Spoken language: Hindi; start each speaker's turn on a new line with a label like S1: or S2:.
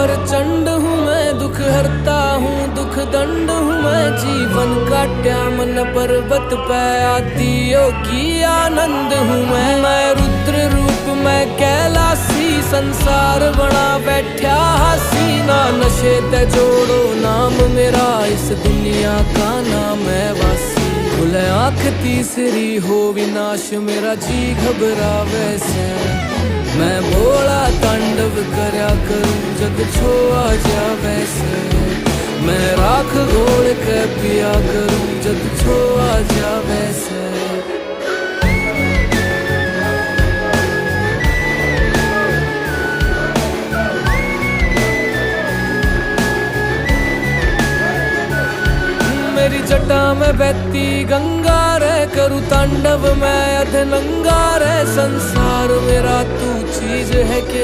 S1: प्रचंड हूँ मैं, दुख हरता हूँ दुख दंड हूँ मैं। जीवन काट्या मन पर्वत पे आती योगी आनंद हूँ मैं रुद्र रूप मैं कैलासी, संसार बना बैठा हसीना। नशे ते जोड़ो नाम मेरा, इस दुनिया का नाम है वासी। खुले आँख तीसरी हो विनाश, मेरा जी घबरावे से। मैं भोला तांडव करया करूं, जग छोआ जावे से। मैं राख घोल के पिया करूं, जग छोआ जावे से। मेरी जटा में बहती गंगा रे, करूँ तांडव मैं अधनंगा रे। संसार मेरा तू चीज है के